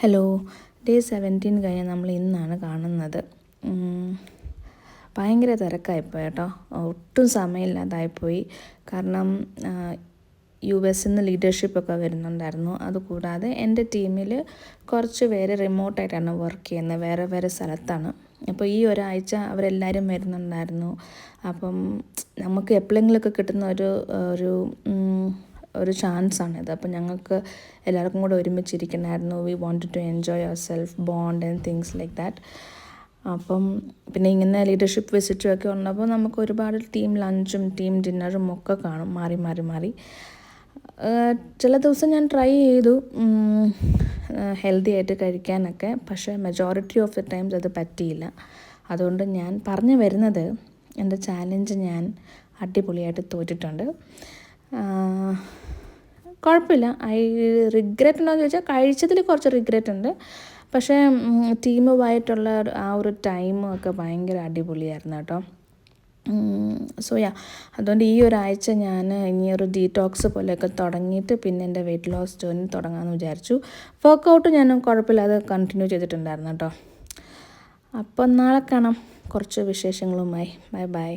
Hello, day 17 കഴിഞ്ഞ് നമ്മൾ ഇന്നാണ് കാണുന്നത്. ഭയങ്കര തിരക്കായിപ്പോയി കേട്ടോ. ഒട്ടും സമയമില്ലാതായിപ്പോയി. കാരണം US നിന്ന് ലീഡർഷിപ്പൊക്കെ വരുന്നുണ്ടായിരുന്നു. അതുകൂടാതെ എൻ്റെ ടീമിൽ കുറച്ച് പേര് റിമോട്ടായിട്ടാണ് വർക്ക് ചെയ്യുന്നത്, വേറെ വേറെ സ്ഥലത്താണ്. അപ്പോൾ ഈ ഒരാഴ്ച അവരെല്ലാവരും വരുന്നുണ്ടായിരുന്നു. അപ്പം നമുക്ക് എപ്പോഴെങ്കിലുമൊക്കെ കിട്ടുന്ന ഒരു ഒരു ചാൻസാണിത്. അപ്പം ഞങ്ങൾക്ക് എല്ലാവർക്കും കൂടെ ഒരുമിച്ചിരിക്കണമായിരുന്നു. We wanted to enjoy our self bond and things like that. അപ്പം പിന്നെ ഇങ്ങനെ ലീഡർഷിപ്പ് വിസിറ്റും ഒക്കെ ഉള്ളപ്പോൾ നമുക്ക് ഒരുപാട് ടീം ലഞ്ചും ടീം ഡിന്നറും ഒക്കെ കാണും, മാറി മാറി മാറി. ചില ദിവസം ഞാൻ ട്രൈ ചെയ്തു ഹെൽത്തി ആയിട്ട് കഴിക്കാനൊക്കെ, പക്ഷേ മെജോറിറ്റി ഓഫ് ദ ടൈംസ് അത് പറ്റിയില്ല. അതുകൊണ്ട് ഞാൻ പറഞ്ഞു വരുന്നത്, എൻ്റെ ചാലഞ്ച് ഞാൻ അടിപൊളിയായിട്ട് തോറ്റിട്ടുണ്ട്. കുഴപ്പമില്ല. റിഗ്രറ്റ് ഉണ്ടോ എന്ന് ചോദിച്ചാൽ കഴിച്ചതിൽ കുറച്ച് റിഗ്രറ്റ് ഉണ്ട്. പക്ഷേ ടീമുമായിട്ടുള്ള ആ ഒരു ടൈമും ഒക്കെ ഭയങ്കര അടിപൊളിയായിരുന്നു കേട്ടോ. അതുകൊണ്ട് ഈ ഒരാഴ്ച ഞാൻ ഇനിയൊരു ഡീറ്റോക്സ് പോലെയൊക്കെ തുടങ്ങിയിട്ട് പിന്നെ എൻ്റെ വെയിറ്റ് ലോസ് ജേർണി തുടങ്ങാമെന്ന് വിചാരിച്ചു. വർക്കൗട്ട് ഞാൻ കുഴപ്പമില്ലാതെ കണ്ടിന്യൂ ചെയ്തിട്ടുണ്ടായിരുന്നു കേട്ടോ. അപ്പം നാളെ കാണാം കുറച്ച് വിശേഷങ്ങളുമായി. Bye bye.